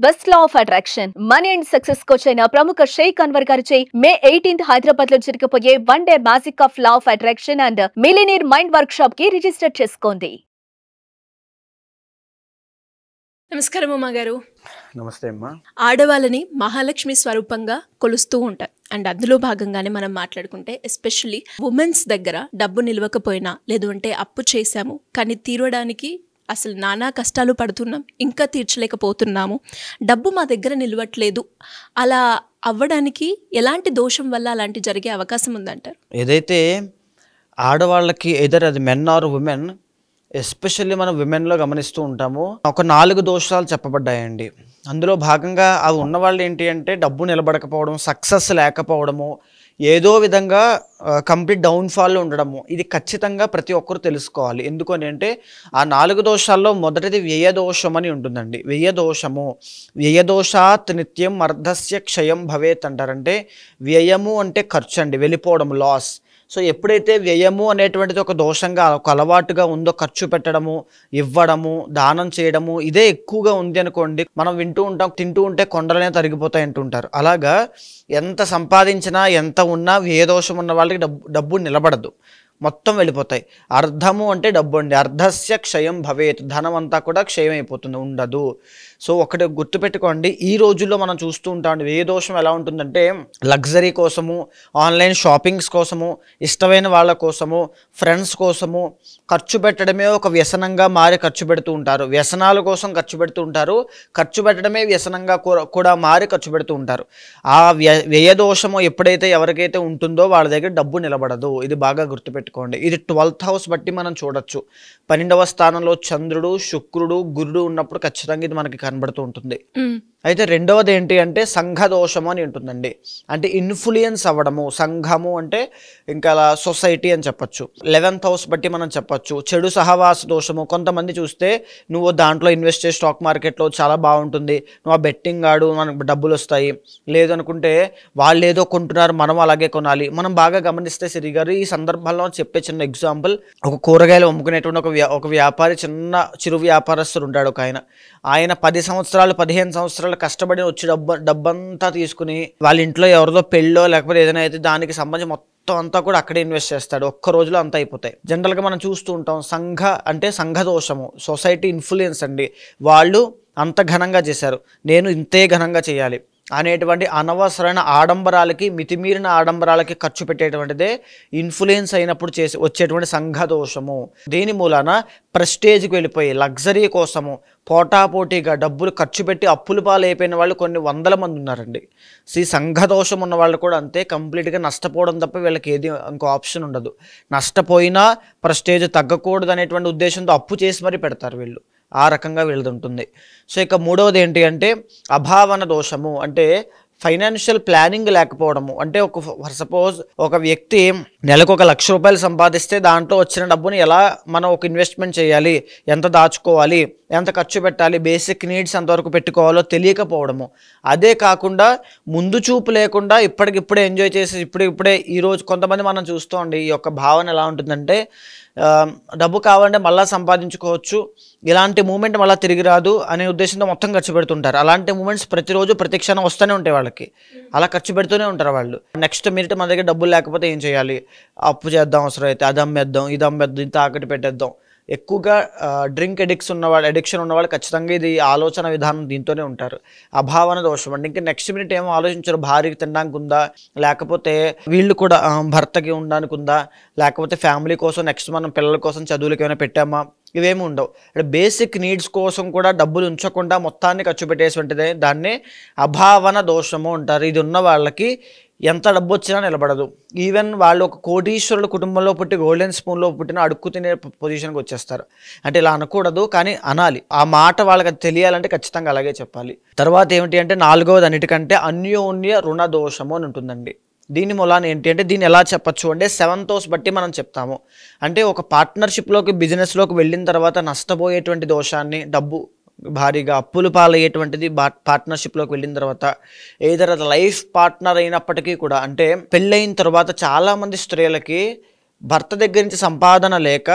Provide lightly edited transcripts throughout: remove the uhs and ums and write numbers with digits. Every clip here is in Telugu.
Best law of attraction money and success coach అయిన ప్రముఖ షేక్ అన్వర్ గారిచే మే 18th హైదరాబాద్ లో జరగబోయే 1 day magic of law of attraction and millionaire mind work shop కి రిజిస్టర్ చేసుకోండి. నమస్కారం అమ్మ గారు. నమస్తే అమ్మా. ఆడవాళ్ళని మహాలక్ష్మి స్వరూపంగా కొలుస్తూ ఉంటారు అండ్ అందులో భాగంగానే మనం మాట్లాడుకుంటే ఎస్పెషల్లీ ఉమెన్స్ దగ్గర డబ్బు నిలవకపోయినా లేదు అంటే అప్పు చేశాము కానీ తీరడానికి అసలు నానా కష్టాలు పడుతున్నాం, ఇంకా తీర్చలేకపోతున్నాము, డబ్బు మా దగ్గర నిలవట్లేదు, అలా అవ్వడానికి ఎలాంటి దోషం వల్ల అలాంటి జరిగే అవకాశం ఉందంటారు? ఏదైతే ఆడవాళ్ళకి ఎదర్ అది మెన్ ఆర్ ఉమెన్, ఎస్పెషల్లీ మనం విమెన్లో గమనిస్తూ ఉంటాము, ఒక 4 దోషాలు చెప్పబడ్డాయండి. అందులో భాగంగా అవి ఉన్నవాళ్ళు ఏంటి అంటే డబ్బు నిలబడకపోవడం, సక్సెస్ లేకపోవడము, ఏదో విధంగా కంప్లీట్ డౌన్ఫాల్లో ఉండడము. ఇది ఖచ్చితంగా ప్రతి ఒక్కరు తెలుసుకోవాలి. ఎందుకని అంటే ఆ 4 దోషాల్లో మొదటిది వ్యయదోషం అని ఉంటుందండి. వ్యయదోషాత్ నిత్యం అర్ధస్య క్షయం భవేత్ అంటారంటే వ్యయము అంటే ఖర్చు అండి, వెళ్ళిపోవడం, లాస్. సో ఎప్పుడైతే వ్యయము అనేటువంటిది ఒక దోషంగా ఒక అలవాటుగా ఉందో, ఖర్చు పెట్టడము, ఇవ్వడము, దానం చేయడము ఇదే ఎక్కువగా ఉంది అనుకోండి, మనం వింటూ ఉంటాం తింటూ ఉంటే కొండలనే తరిగిపోతాయి అంటుంటారు. అలాగా ఎంత సంపాదించినా ఎంత ఉన్నా వ్యయదోషం ఉన్న వాళ్ళకి డబ్బు నిలబడదు, మొత్తం వెళ్ళిపోతాయి. అర్ధము అంటే డబ్బు అండి, అర్ధస్య క్షయం భవేత్, ధనం అంతా కూడా క్షయం అయిపోతుంది, ఉండదు. సో ఒకటి గుర్తుపెట్టుకోండి, ఈ రోజుల్లో మనం చూస్తూ ఉంటాం వ్యయదోషం ఎలా ఉంటుందంటే లగ్జరీ కోసము, ఆన్లైన్ షాపింగ్స్ కోసము, ఇష్టమైన వాళ్ళ కోసము, ఫ్రెండ్స్ కోసము ఖర్చు పెట్టడమే ఒక వ్యసనంగా మారి ఖర్చు పెడుతూ ఉంటారు. వ్యసనాల కోసం ఖర్చు పెడుతూ ఉంటారు, ఖర్చు పెట్టడమే వ్యసనంగా కూడా మారి ఖర్చు పెడుతూ ఉంటారు. ఆ వ్యయదోషము ఎప్పుడైతే ఎవరికైతే ఉంటుందో వాళ్ళ దగ్గర డబ్బు నిలబడదు. ఇది బాగా గుర్తుపెట్టుకోండి. ఇది 12th హౌస్ బట్టి మనం చూడొచ్చు. 12వ స్థానంలో చంద్రుడు, శుక్రుడు, గురుడు ఉన్నప్పుడు ఖచ్చితంగా ఇది మనకి కనబడుతూ ఉంటుంది. అయితే రెండవది ఏంటి అంటే సంఘ దోషము అని ఉంటుందండి. అంటే ఇన్ఫ్లుయెన్స్ అవ్వడము. సంఘము అంటే ఇంకా సొసైటీ అని చెప్పచ్చు. 11th హౌస్ బట్టి మనం చెప్పచ్చు చెడు సహవాస దోషము. కొంతమంది చూస్తే నువ్వు దాంట్లో ఇన్వెస్ట్ చేసి స్టాక్ మార్కెట్లో చాలా బాగుంటుంది, నువ్వు ఆ బెట్టింగ్ ఆడు, మనకు డబ్బులు వస్తాయి, లేదు అనుకుంటే వాళ్ళు ఏదో కొంటున్నారు మనం అలాగే కొనాలి. మనం బాగా గమనిస్తే సిరి గారు ఈ సందర్భంలో చెప్పే చిన్న ఎగ్జాంపుల్, ఒక కూరగాయలు అమ్ముకునేటువంటి ఒక వ్యాపారి, చిరు వ్యాపారస్తుడు ఉంటాడు ఒక ఆయన 10 సంవత్సరాలు 15 సంవత్సరాలు కష్టపడి వచ్చి డబ్బంతా తీసుకుని వాళ్ళ ఇంట్లో ఎవరిదో పెళ్ళో లేకపోతే ఏదైనా అయితే దానికి సంబంధించి మొత్తం అంతా కూడా అక్కడే ఇన్వెస్ట్ చేస్తాడు. ఒక్క రోజులో అంతా అయిపోతాయి. జనరల్గా మనం చూస్తూ ఉంటాం సంఘ దోషము, సొసైటీ ఇన్ఫ్లుయెన్స్ అండి. వాళ్ళు అంత ఘనంగా చేశారు, నేను ఇంతే ఘనంగా చేయాలి అనేటువంటి అనవసరమైన ఆడంబరాలకి, మితిమీరిన ఆడంబరాలకి ఖర్చు పెట్టేటువంటిదే ఇన్ఫ్లుయెన్స్ అయినప్పుడు వచ్చేటువంటి సంఘ దోషము. దీని మూలాన ప్రెస్టేజ్కి వెళ్ళిపోయి లగ్జరీ కోసము పోటాపోటీగా డబ్బులు ఖర్చు పెట్టి అప్పుల పాలైపోయిన వాళ్ళు కొన్ని 100 మంది ఉన్నారండి. ఈ సంఘ దోషం ఉన్న వాళ్ళు కూడా అంతే, కంప్లీట్గా నష్టపోవడం తప్ప వీళ్ళకి ఏది ఇంకో ఆప్షన్ ఉండదు. నష్టపోయినా ప్రెస్టేజ్ తగ్గకూడదు అనేటువంటి ఉద్దేశంతో అప్పు చేసి మరీ పెడతారు వీళ్ళు. ఆ రకంగా వీళ్ళది ఉంటుంది. సో ఇక మూడవది ఏంటి అంటే అభావన దోషము. అంటే ఫైనాన్షియల్ ప్లానింగ్ లేకపోవడము. అంటే సపోజ్ ఒక వ్యక్తి నెలకు 1,00,000 రూపాయలు సంపాదిస్తే దాంట్లో వచ్చిన డబ్బుని ఎలా మనం ఒక ఇన్వెస్ట్మెంట్ చేయాలి, ఎంత దాచుకోవాలి, ఎంత ఖర్చు పెట్టాలి, బేసిక్ నీడ్స్ ఎంతవరకు పెట్టుకోవాలో తెలియకపోవడము. అదే కాకుండా ముందు చూపు లేకుండా ఇప్పటికిప్పుడే ఎంజాయ్ చేసి ఇప్పుడే ఈరోజు కొంతమంది మనం చూస్తామండి. ఈ యొక్క భావన ఎలా ఉంటుందంటే డబ్బు కావాలంటే మళ్ళీ సంపాదించుకోవచ్చు, ఇలాంటి మూమెంట్ మళ్ళీ తిరిగి రాదు అనే ఉద్దేశంతో మొత్తం ఖర్చు పెడుతుంటారు. అలాంటి మూమెంట్స్ ప్రతిరోజు ప్రతి క్షణం వస్తూనే ఉంటాయి వాళ్ళకి, అలా ఖర్చు పెడుతూనే ఉంటారు వాళ్ళు. నెక్స్ట్ మినిట్ మన దగ్గర డబ్బులు లేకపోతే ఏం చేయాలి, అప్పు చేద్దాం, అవసరం అయితే అది అమ్మేద్దాం, ఇది అమ్మేద్దాం, ఇంత తాకట్టు పెట్టేద్దాం. ఎక్కువగా డ్రింక్ అడిక్షన్ ఉన్నవాళ్ళు ఖచ్చితంగా ఇది ఆలోచన విధానం దీంతోనే ఉంటారు. అభావన దోషం అండి. ఇంకా నెక్స్ట్ మినిట్ ఏమో ఆలోచించారు, భార్యకి తినడానికి ఉందా, లేకపోతే వీళ్ళు కూడా భర్తకి ఉండడానికి ఉందా, లేకపోతే ఫ్యామిలీ కోసం నెక్స్ట్ మనం పిల్లల కోసం చదువులకి ఏమైనా పెట్టామా, ఇవేమి ఉండవు. అంటే బేసిక్ నీడ్స్ కోసం కూడా డబ్బులు ఉంచకుండా మొత్తాన్ని ఖర్చు పెట్టేటువంటిదే దాన్ని అభావన దోషము అంటారు. ఇది ఉన్న వాళ్ళకి ఎంత డబ్బు వచ్చినా నిలబడదు. ఈవెన్ వాళ్ళు ఒక కోటీశ్వరుల కుటుంబంలో పుట్టి గోల్డెన్ స్పూన్లో పుట్టిన అడుక్కు తినే పొజిషన్కి వచ్చేస్తారు. అంటే ఇలా అనకూడదు, కానీ అనాలి. ఆ మాట వాళ్ళకి తెలియాలంటే ఖచ్చితంగా అలాగే చెప్పాలి. తర్వాత ఏమిటి అంటే 4వది అన్నిటికంటే అన్యోన్య రుణ దోషము అని ఉంటుందండి. దీని మూలాన ఏంటి అంటే దీన్ని ఎలా చెప్పచ్చు అంటే 7th హౌస్ బట్టి మనం చెప్తాము. అంటే ఒక పార్ట్నర్షిప్లోకి, బిజినెస్లోకి వెళ్ళిన తర్వాత నష్టపోయేటువంటి దోషాన్ని, డబ్బు భారీగా అప్పులు పాలయ్యేటువంటిది పార్ట్నర్షిప్లోకి వెళ్ళిన తర్వాత, ఏదైనా లైఫ్ పార్ట్నర్ అయినప్పటికీ కూడా, అంటే పెళ్ళైన తర్వాత చాలామంది స్త్రీలకి భర్త దగ్గర నుంచి సంపాదన లేక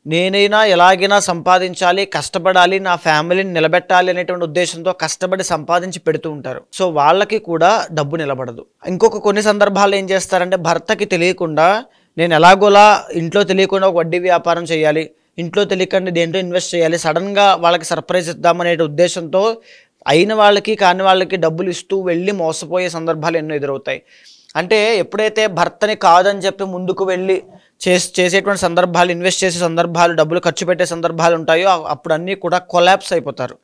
నేనైనా ఎలాగైనా సంపాదించాలి, కష్టపడాలి, నా ఫ్యామిలీని నిలబెట్టాలి అనేటువంటి ఉద్దేశంతో కష్టపడి సంపాదించి పెడుతూ ఉంటారు. సో వాళ్ళకి కూడా డబ్బు నిలబడదు. ఇంకొక కొన్ని సందర్భాల్లో ఏం చేస్తారంటే భర్తకి తెలియకుండా నేను ఎలాగోలా ఇంట్లో తెలియకుండా ఒక వడ్డీ వ్యాపారం చేయాలి, ఇంట్లో తెలియకుండా దేంట్లో ఇన్వెస్ట్ చేయాలి, సడన్గా వాళ్ళకి సర్ప్రైజ్ ఇద్దామనే ఉద్దేశంతో అయిన వాళ్ళకి కాని వాళ్ళకి డబ్బులు ఇస్తూ వెళ్ళి మోసపోయే సందర్భాలు ఎన్నో ఎదురవుతాయి. అంటే ఎప్పుడైతే భర్తని కాదని చెప్పి ముందుకు వెళ్ళి చేసేటువంటి సందర్భాలు, ఇన్వెస్ట్ చేసే సందర్భాలు, డబ్బులు ఖర్చు పెట్టే సందర్భాలు ఉంటాయో అప్పుడు అన్నీ కూడా కొలాప్స్ అయిపోతారు.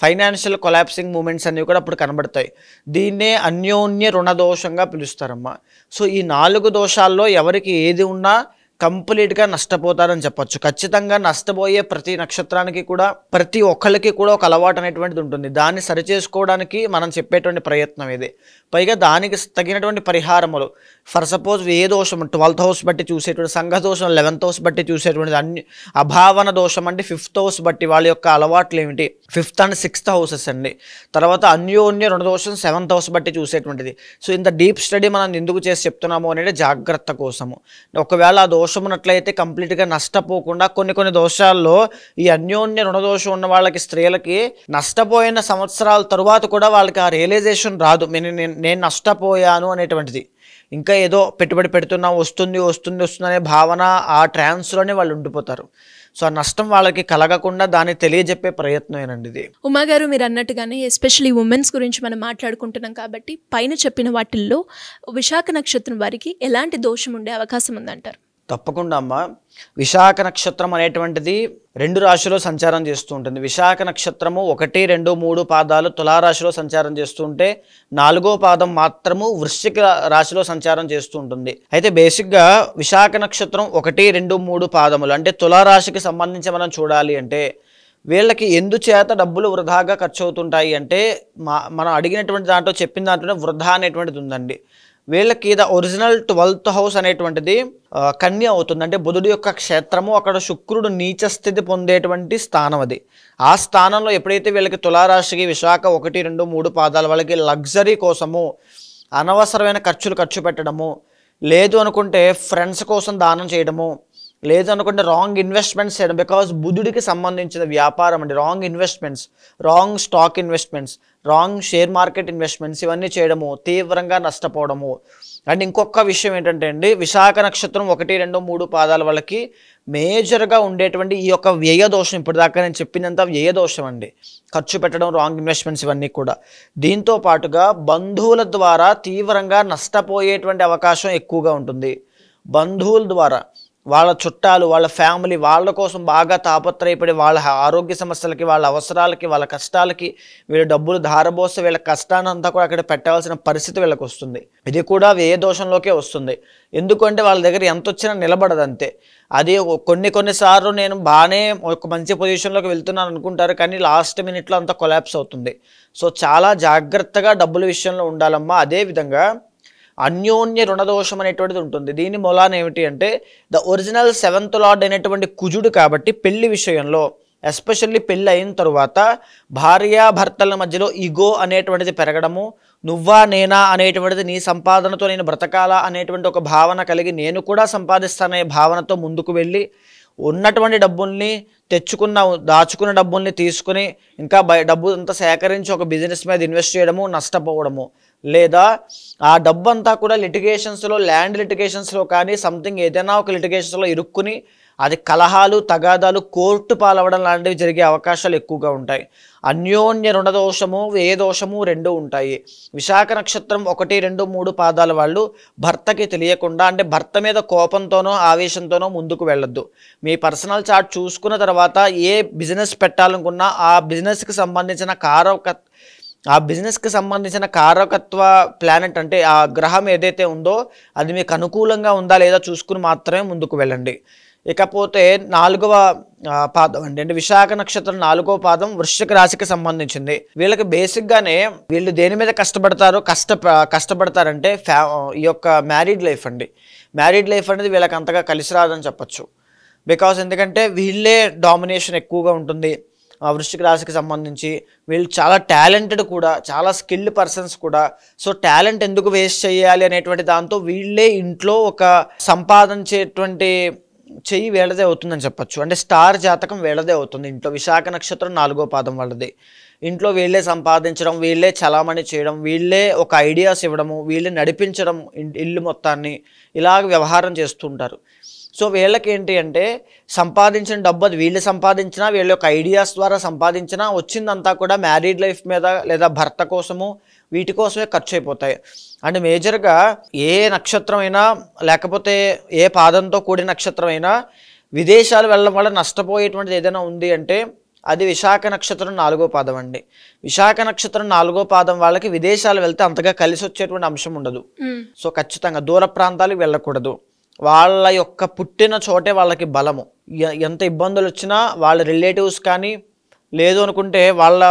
ఫైనాన్షియల్ కొలాప్సింగ్ మూమెంట్స్ అన్నీ కూడా అప్పుడు కనబడతాయి. దీన్నే అన్యోన్య రుణ దోషంగా పిలుస్తారమ్మా. సో ఈ 4 దోషాల్లో ఎవరికి ఏది ఉన్నా కంప్లీట్గా నష్టపోతారని చెప్పొచ్చు. ఖచ్చితంగా నష్టపోయే ప్రతి నక్షత్రానికి కూడా ప్రతి ఒక్కళ్ళకి కూడా ఒక అలవాటు అనేటువంటిది ఉంటుంది. దాన్ని సరిచేసుకోవడానికి మనం చెప్పేటువంటి ప్రయత్నం ఇది. పైగా దానికి తగినటువంటి పరిహారములు, ఫర్ సపోజ్ ఏ దోషం 12th హౌస్ బట్టి చూసేటువంటి, సంఘ దోషం 11th హౌస్ బట్టి చూసేటువంటిది, అభావన దోషం అంటే 5th హౌస్ బట్టి వాళ్ళ యొక్క అలవాట్లు ఏమిటి, 5th and 6th హౌసెస్ అండి. తర్వాత అన్యోన్య రుణ దోషం 7th హౌస్ బట్టి చూసేటువంటిది. సో ఇంత డీప్ స్టడీ మనం ఎందుకు చేసి చెప్తున్నాము అనేది జాగ్రత్త కోసము. ఒకవేళ ఆ దోషం ఉన్నట్లయితే కంప్లీట్గా నష్టపోకుండా కొన్ని దోషాల్లో ఈ అన్యోన్య రుణ దోషం ఉన్న వాళ్ళకి, స్త్రీలకి నష్టపోయిన సంవత్సరాల తరువాత కూడా వాళ్ళకి ఆ రియలైజేషన్ రాదు, నేను నష్టపోయాను అనేటువంటిది. ఇంకా ఏదో పెట్టుబడి పెడుతున్నా వస్తుంది అనే భావన, ఆ ట్రాన్స్లోనే వాళ్ళు ఉండిపోతారు. సో ఆ నష్టం వాళ్ళకి కలగకుండా దాన్ని తెలియజెప్పే ప్రయత్నమేనండి ఇది. ఉమా గారు మీరు అన్నట్టుగానే ఎస్పెషల్లీ ఉమెన్స్ గురించి మనం మాట్లాడుకుంటున్నాం కాబట్టి పైన చెప్పిన వాటిల్లో విశాఖ నక్షత్రం వారికి ఎలాంటి దోషం ఉండే అవకాశం ఉందంటారు? తప్పకుండా అమ్మ. విశాఖ నక్షత్రం అనేటువంటిది 2 రాశిలో సంచారం చేస్తూ ఉంటుంది. విశాఖ నక్షత్రము 1, 2, 3 పాదాలు తులారాశిలో సంచారం చేస్తూ ఉంటే 4వ పాదం మాత్రము వృశ్చిక రాశిలో సంచారం చేస్తూ ఉంటుంది. అయితే బేసిక్గా విశాఖ నక్షత్రం 1, 2, 3 పాదములు అంటే తులారాశికి సంబంధించి మనం చూడాలి అంటే వీళ్ళకి ఎందుచేత డబ్బులు వృధాగా ఖర్చు అవుతుంటాయి అంటే మనం అడిగినటువంటి దాంట్లో చెప్పిన దాంట్లోనే వృధా అనేటువంటిది ఉందండి. వీళ్ళకి ద ఒరిజినల్ 12th హౌస్ అనేటువంటిది కన్య అవుతుంది. అంటే బుధుడి యొక్క క్షేత్రము, అక్కడ శుక్రుడు నీచ స్థితి పొందేటువంటి స్థానం అది. ఆ స్థానంలో ఎప్పుడైతే వీళ్ళకి తులారాశికి విశాఖ 1, 2, 3 పాదాల వాళ్ళకి లగ్జరీ కోసము అనవసరమైన ఖర్చు పెట్టడము, లేదు అనుకుంటే ఫ్రెండ్స్ కోసం దానం చేయడము, లేదు అనుకుంటే రాంగ్ ఇన్వెస్ట్మెంట్స్ చేయడం. బికాజ్ బుధుడికి సంబంధించిన వ్యాపారం అండి wrong investments, wrong stock investments, wrong share market investments, ఇవన్నీ చేయడము, తీవ్రంగా నష్టపోవడము. అండ్ ఇంకొక విషయం ఏంటంటే అండి, విశాఖ నక్షత్రం 1, 2, 3 పాదాల వాళ్ళకి మేజర్గా ఉండేటువంటి ఈ యొక్క వ్యయ దోషం, ఇప్పటిదాకా నేను చెప్పినంత వ్యయ దోషం అండి, ఖర్చు పెట్టడం, రాంగ్ ఇన్వెస్ట్మెంట్స్, ఇవన్నీ కూడా. దీంతో పాటుగా బంధువుల ద్వారా తీవ్రంగా నష్టపోయేటువంటి అవకాశం ఎక్కువగా ఉంటుంది. బంధువుల ద్వారా, వాళ్ళ చుట్టాలు, వాళ్ళ ఫ్యామిలీ, వాళ్ళ కోసం బాగా తాపత్రయపడి వాళ్ళ ఆరోగ్య సమస్యలకి, వాళ్ళ అవసరాలకి, వాళ్ళ కష్టాలకి వీళ్ళు డబ్బులు ధారబోస్తే వీళ్ళ కష్టాన్ని అంతా కూడా అక్కడ పెట్టాల్సిన పరిస్థితి వీళ్ళకి వస్తుంది. ఇది కూడా వ్యయ దోషంలోకే వస్తుంది. ఎందుకంటే వాళ్ళ దగ్గర ఎంత వచ్చినా నిలబడదు అంతే. అది కొన్నిసార్లు నేను బాగానే ఒక మంచి పొజిషన్లోకి వెళ్తున్నాను అనుకుంటారు, కానీ లాస్ట్ మినిట్లో అంతా కొలాప్స్ అవుతుంది. సో చాలా జాగ్రత్తగా డబ్బుల విషయంలో ఉండాలమ్మా. అదేవిధంగా అన్యోన్య రుణదోషం అనేటువంటిది ఉంటుంది. దీని మూలాన ఏమిటి అంటే ద ఒరిజినల్ 7th లార్డ్ అనేటువంటి కుజుడు కాబట్టి పెళ్లి విషయంలో, ఎస్పెషల్లీ పెళ్ళి అయిన తరువాత భార్యాభర్తల మధ్యలో ఈగో అనేటువంటిది పెరగడము, నువ్వా నేనా అనేటువంటిది, నీ సంపాదనతో నేను బ్రతకాలా అనేటువంటి ఒక భావన కలిగి నేను కూడా సంపాదిస్తానే భావనతో ముందుకు వెళ్ళి ఉన్నటువంటి డబ్బుల్ని దాచుకున్న డబ్బుల్ని తీసుకుని ఇంకా డబ్బు అంతా సేకరించి ఒక బిజినెస్ మీద ఇన్వెస్ట్ చేయడము, నష్టపోవడము, లేదా ఆ డబ్బు అంతా కూడా లిటిగేషన్స్లో, ల్యాండ్ లిటిగేషన్స్లో కానీ సంథింగ్ ఏదైనా ఒక లిటిగేషన్స్లో ఇరుక్కుని అది కలహాలు, తగాదాలు, కోర్టు పాలవడం లాంటివి జరిగే అవకాశాలు ఎక్కువగా ఉంటాయి. అన్యోన్య రుణదోషము, వ్యయ దోషము 2 ఉంటాయి. విశాఖ నక్షత్రం 1, 2, 3 పాదాల వాళ్ళు భర్తకి తెలియకుండా, అంటే భర్త మీద కోపంతోనో ఆవేశంతోనో ముందుకు వెళ్ళొద్దు. మీ పర్సనల్ చార్ట్ చూసుకున్న తర్వాత ఏ బిజినెస్ పెట్టాలనుకున్నా ఆ బిజినెస్కి సంబంధించిన కారకత్వ ప్లానెట్, అంటే ఆ గ్రహం ఏదైతే ఉందో అది మీకు అనుకూలంగా ఉందా లేదా చూసుకుని మాత్రమే ముందుకు వెళ్ళండి. ఇకపోతే 4వ పాదం అండి, అంటే విశాఖ నక్షత్రం 4వ పాదం వృశ్చిక రాశికి సంబంధించింది. వీళ్ళకి బేసిక్గానే వీళ్ళు దేని మీద కష్టపడతారంటే ఈ యొక్క మ్యారీడ్ లైఫ్ అండి. మ్యారీడ్ లైఫ్ అనేది వీళ్ళకి అంతగా కలిసి రాదని చెప్పచ్చు. బికాజ్ ఎందుకంటే వీళ్ళే డామినేషన్ ఎక్కువగా ఉంటుంది వృశ్చిక రాశికి సంబంధించి. వీళ్ళు చాలా టాలెంటెడ్ కూడా, చాలా స్కిల్డ్ పర్సన్స్ కూడా. సో టాలెంట్ ఎందుకు వేస్ట్ చేయాలి అనేటువంటి దాంతో వీళ్ళే ఇంట్లో ఒక సంపాదించేటువంటి చెయ్యి వీళ్ళదే అవుతుందని చెప్పచ్చు. అంటే స్టార్ జాతకం వీళ్ళదే అవుతుంది. ఇంట్లో విశాఖ నక్షత్రం 4వ పాదం వాళ్ళది. ఇంట్లో వీళ్ళే సంపాదించడం, వీళ్ళే చలామణి చేయడం, వీళ్ళే ఒక ఐడియాస్ ఇవ్వడము, వీళ్ళే నడిపించడం ఇల్లు మొత్తాన్ని, ఇలాగ వ్యవహారం చేస్తుంటారు. సో వీళ్ళకి ఏంటి అంటే సంపాదించిన డబ్బు అది వీళ్ళు సంపాదించినా, వీళ్ళ యొక్క ఐడియాస్ ద్వారా సంపాదించినా వచ్చిందంతా కూడా మ్యారీడ్ లైఫ్ మీద లేదా భర్త కోసము వీటి కోసమే ఖర్చు అయిపోతాయి. అండ్ మేజర్గా ఏ నక్షత్రం అయినా లేకపోతే ఏ పాదంతో కూడిన నక్షత్రం అయినా విదేశాలు వెళ్ళడం వల్ల నష్టపోయేటువంటిది ఏదైనా ఉంది అంటే అది విశాఖ నక్షత్రం 4వ పాదం అండి. విశాఖ నక్షత్రం 4వ పాదం వాళ్ళకి విదేశాలు వెళ్తే అంతగా కలిసి వచ్చేటువంటి అంశం ఉండదు. సో ఖచ్చితంగా దూర ప్రాంతాలకు వెళ్ళకూడదు. వాళ్ళ యొక్క పుట్టిన చోటే వాళ్ళకి బలము. ఎంత ఇబ్బందులు వచ్చినా వాళ్ళ రిలేటివ్స్ కానీ లేదు అనుకుంటే వాళ్ళ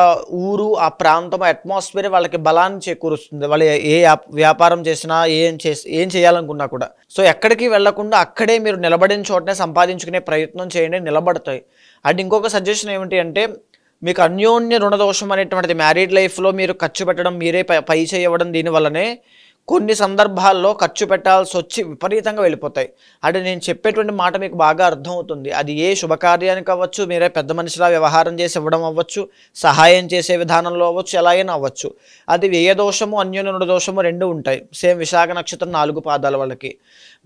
ఊరు ఆ ప్రాంతం అట్మాస్ఫియర్ వాళ్ళకి బలాన్ని చేకూరుస్తుంది. వాళ్ళు ఏ వ్యాపారం చేసినా ఏం చేయాలనుకున్నా కూడా. సో ఎక్కడికి వెళ్లకుండా అక్కడే మీరు నిలబడిన చోటనే సంపాదించుకునే ప్రయత్నం చేయండి, నిలబడతాయి. అండ్ ఇంకొక సజెషన్ ఏమిటి అంటే మీకు అన్యోన్య రుణదోషం అనేటువంటిది మ్యారీడ్ లైఫ్లో మీరు ఖర్చు పెట్టడం, మీరే పై చేయవడం, దీనివల్లనే కొన్ని సందర్భాల్లో ఖర్చు పెట్టాల్సి వచ్చి విపరీతంగా వెళ్ళిపోతాయి. అంటే నేను చెప్పేటువంటి మాట మీకు బాగా అర్థమవుతుంది. అది ఏ శుభకార్యానికి అవ్వచ్చు, మీరే పెద్ద మనిషిలా వ్యవహారం చేసి ఇవ్వడం అవ్వచ్చు, సహాయం చేసే విధానంలో అవ్వచ్చు, ఎలా అయినా అవ్వచ్చు. అది వ్యయదోషము అన్యోన్య రుణదోషము రెండు ఉంటాయి. సేమ్ విశాఖ నక్షత్రం 4 పాదాల వాళ్ళకి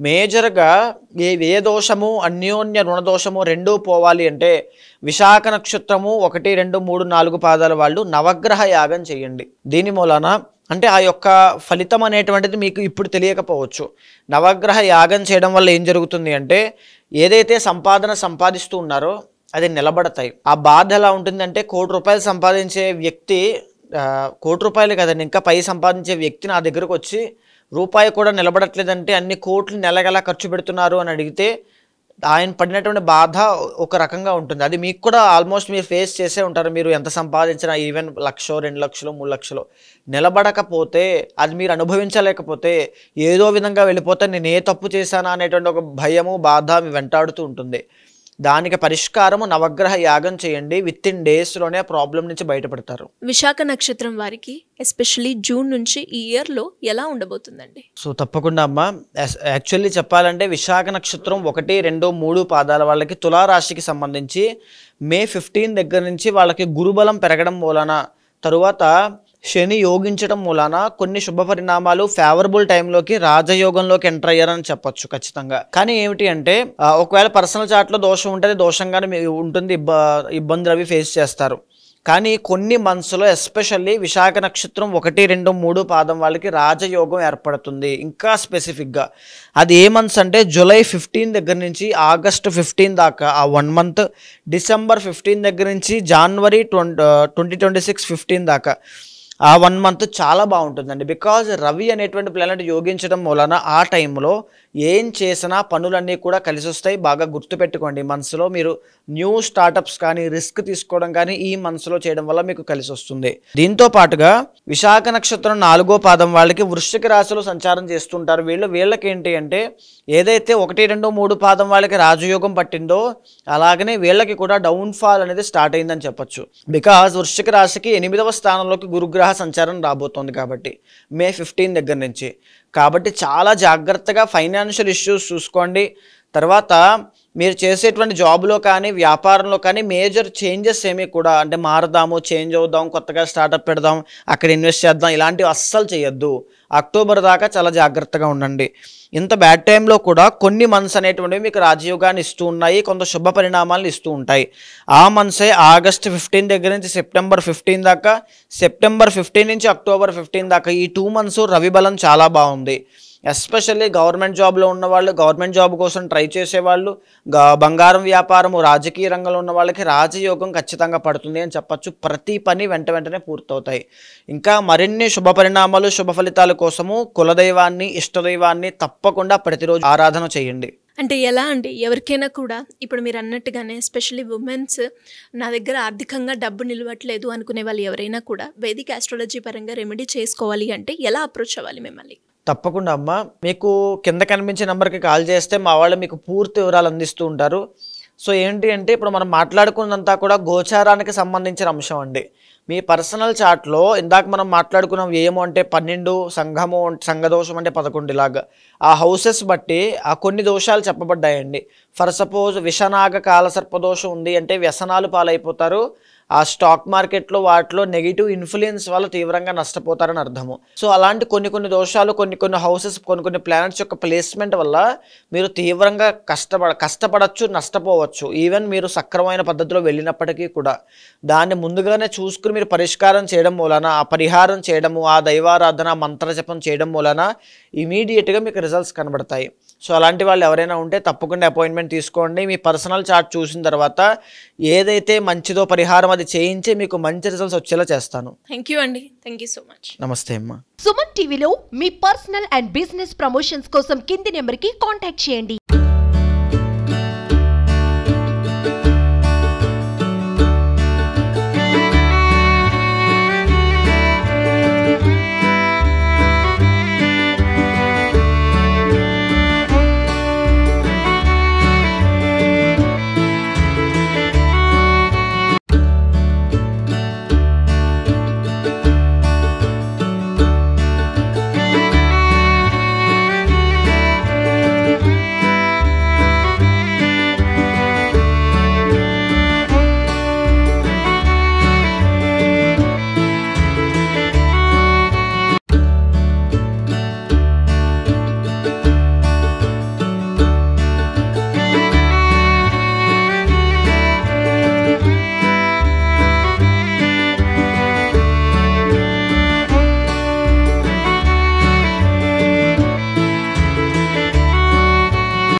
మేజర్గా ఏ వ్యయదోషము అన్యోన్య రుణదోషము రెండూ పోవాలి అంటే విశాఖ నక్షత్రము 1, 2, 3, 4 పాదాల వాళ్ళు నవగ్రహ యాగం చేయండి. దీని మూలన అంటే ఆ యొక్క ఫలితం అనేటువంటిది మీకు ఇప్పుడు తెలియకపోవచ్చు. నవగ్రహ యాగం చేయడం వల్ల ఏం జరుగుతుంది అంటే ఏదైతే సంపాదిస్తూ ఉన్నారో అది నిలబడతాయి. ఆ బాధ ఎలా ఉంటుందంటే ₹1,00,00,000 సంపాదించే వ్యక్తి ₹1,00,00,000 కదండి, ఇంకా పై సంపాదించే వ్యక్తి నా దగ్గరకు వచ్చి రూపాయి కూడా నిలబడట్లేదంటే అన్ని కోట్లు నెలగలా ఖర్చు పెడుతున్నారు అని అడిగితే ఆయన పడినటువంటి బాధ ఒక రకంగా ఉంటుంది. అది మీకు కూడా ఆల్మోస్ట్ మీరు ఫేస్ చేసే ఉంటారు. మీరు ఎంత సంపాదించినా ఈవెన్ 1,00,000, 2,00,000, 3,00,000 నిలబడకపోతే అది మీరు అనుభవించలేకపోతే ఏదో విధంగా వెళ్ళిపోతే నేను ఏ తప్పు చేశానా అనేటువంటి ఒక భయము బాధ మీ వెంటాడుతూ ఉంటుంది. దానికి పరిష్కారము నవగ్రహ యాగం చేయండి. విత్-ఇన్ డేస్లోనే ఆ ప్రాబ్లం నుంచి బయటపడతారు. విశాఖ నక్షత్రం వారికి ఎస్పెషల్లీ జూన్ నుంచి ఈ ఇయర్లో ఎలా ఉండబోతుందండి? సో తప్పకుండా అమ్మ, యాక్చువల్లీ చెప్పాలంటే విశాఖ నక్షత్రం 1, 2, 3 పాదాల వాళ్ళకి తులారాశికి సంబంధించి మే 15 దగ్గర నుంచి వాళ్ళకి గురుబలం పెరగడం మూలన, తరువాత శని యోగించడం మూలాన కొన్ని శుభ పరిణామాలు ఫేవరబుల్ టైంలోకి రాజయోగంలోకి ఎంటర్ అయ్యారని చెప్పొచ్చు ఖచ్చితంగా. కానీ ఏమిటి అంటే ఒకవేళ పర్సనల్ చార్ట్లో దోషం ఉంటుంది, దోషంగానే ఉంటుంది, ఇబ్బందులు అవి ఫేస్ చేస్తారు. కానీ కొన్ని మంత్స్లో ఎస్పెషల్లీ విశాఖ నక్షత్రం 1, 2, 3 పాదం వాళ్ళకి రాజయోగం ఏర్పడుతుంది. ఇంకా స్పెసిఫిక్గా అది ఏ మంత్స్ అంటే జూలై 15 దగ్గర నుంచి ఆగస్ట్ 15 దాకా ఆ 1 మంత్, డిసెంబర్ 15 దగ్గర నుంచి జనవరి 2026 15 దాకా ఆ 1 మంత్ చాలా బాగుంటుందండి. బికాజ్ రవి అనేటువంటి ప్లానెట్ యోగించడం మూలన ఆ టైంలో ఏం చేసినా పనులన్నీ కూడా కలిసి వస్తాయి. బాగా గుర్తుపెట్టుకోండి, మనసులో మీరు న్యూ స్టార్టప్స్ కానీ రిస్క్ తీసుకోవడం కానీ ఈ మనసులో చేయడం వల్ల మీకు కలిసి వస్తుంది. దీంతో పాటుగా విశాఖ నక్షత్రం 4వ పాదం వాళ్ళకి వృశ్చిక రాశిలో సంచారం చేస్తుంటారు. వీళ్ళకి ఏంటి అంటే ఏదైతే 1, 2, 3 పాదం వాళ్ళకి రాజయోగం పట్టిందో అలాగనే వీళ్ళకి కూడా డౌన్ఫాల్ అనేది స్టార్ట్ అయిందని చెప్పొచ్చు. బికాజ్ వృశ్చిక రాశికి 8వ స్థానంలోకి గురుగ్రహ సంచారం రాబోతోంది కాబట్టి మే 15 దగ్గర నుంచి. కాబట్టి చాలా జాగ్రత్తగా ఫైనాన్షియల్ ఇష్యూస్ చూసుకోండి. తర్వాత మీరు చేసేటువంటి జాబ్లో కానీ వ్యాపారంలో కానీ మేజర్ చేంజెస్ ఏమీ కూడా అంటే మారదాము, చేంజ్ అవుదాం, కొత్తగా స్టార్టప్ పెడదాం, అక్కడ ఇన్వెస్ట్ చేద్దాం, ఇలాంటివి అస్సలు చేయొద్దు. అక్టోబర్ దాకా చాలా జాగ్రత్తగా ఉండండి. ఇంత బ్యాడ్ టైంలో కూడా కొన్ని మంత్స్ అనేటువంటివి మీకు రాజయోగాన్ని ఇస్తూ ఉన్నాయి, కొంత శుభ పరిణామాలను ఇస్తూ ఉంటాయి. ఆ మంత్సే ఆగస్ట్ 15 దగ్గర నుంచి సెప్టెంబర్ 15 దాకా, సెప్టెంబర్ 15 నుంచి అక్టోబర్ 15 దాకా ఈ 2 మంత్స్ రవి బలం చాలా బాగుంది. ఎస్పెషల్లీ గవర్నమెంట్ జాబ్లో ఉన్నవాళ్ళు, గవర్నమెంట్ జాబ్ కోసం ట్రై చేసేవాళ్ళు, బంగారం వ్యాపారము, రాజకీయ రంగంలో ఉన్న వాళ్ళకి రాజయోగం ఖచ్చితంగా పడుతుంది అని చెప్పచ్చు. ప్రతి పని వెంటనే పూర్తవుతాయి. ఇంకా మరిన్ని శుభ పరిణామాలు, శుభ ఫలితాల కోసము కులదైవాన్ని, ఇష్టదైవాన్ని తప్పకుండా ప్రతిరోజు ఆరాధన చేయండి. అంటే ఎలా అంటే ఎవరికైనా కూడా ఇప్పుడు మీరు అన్నట్టుగానే ఎస్పెషల్లీ ఉమెన్స్ నా దగ్గర ఆర్థికంగా డబ్బు నిలవట్లేదు అనుకునే వాళ్ళు ఎవరైనా కూడా వేదిక ఆస్ట్రాలజీ పరంగా రెమెడీ చేసుకోవాలి అంటే ఎలా అప్రోచ్ అవ్వాలి మిమ్మల్ని? తప్పకుండా అమ్మ, మీకు కింద కనిపించే నెంబర్కి కాల్ చేస్తే మా వాళ్ళు మీకు పూర్తి వివరాలు అందిస్తూ ఉంటారు. సో ఏంటి అంటే ఇప్పుడు మనం మాట్లాడుకున్నంతా కూడా గోచారానికి సంబంధించిన అంశం అండి. మీ పర్సనల్ చార్ట్లో ఇందాక మనం మాట్లాడుకున్నాం వ్యయము అంటే 12, సంఘదోషం అంటే 11 ఇలాగా ఆ హౌసెస్ బట్టి ఆ కొన్ని దోషాలు చెప్పబడ్డాయండి. ఫర్ సపోజ్ విషనాగ కాలసర్పదోషం ఉంది అంటే వ్యసనాలు పాలైపోతారు, ఆ స్టాక్ మార్కెట్లో వాటిలో నెగిటివ్ ఇన్ఫ్లుయెన్స్ వల్ల తీవ్రంగా నష్టపోతారని అర్థము. సో అలాంటి కొన్ని దోషాలు, కొన్ని హౌసెస్, కొన్ని ప్లానెట్స్ యొక్క ప్లేస్మెంట్ వల్ల మీరు తీవ్రంగా కష్టపడచ్చు, నష్టపోవచ్చు. ఈవెన్ మీరు సక్రమమైన పద్ధతిలో వెళ్ళినప్పటికీ కూడా దాన్ని ముందుగానే చూసుకుని మీరు పరిష్కారం చేయడం మూలన, ఆ పరిహారం చేయడము, ఆ దైవారాధన మంత్రజపం చేయడం మూలన ఇమీడియట్గా మీకు రిజల్ట్స్ కనబడతాయి. సో అలాంటి వాళ్ళు ఎవరైనా ఉంటే తప్పకుండా అపాయింట్మెంట్ తీసుకోండి. మీ పర్సనల్ చార్ట్ చూసిన తర్వాత ఏదైతే మంచిదో పరిహారం అది చేయించి మీకు మంచి రిజల్ట్స్ వచ్చేలా చేస్తాను. థ్యాంక్ యూ అండి, థ్యాంక్ యూ సో మచ్. నమస్తే అమ్మా. సుమన్ టీవీలో మీ పర్సనల్ అండ్ బిజినెస్ ప్రమోషన్స్ కోసం కింది నెంబర్కి కాంటాక్ట్ చేయండి.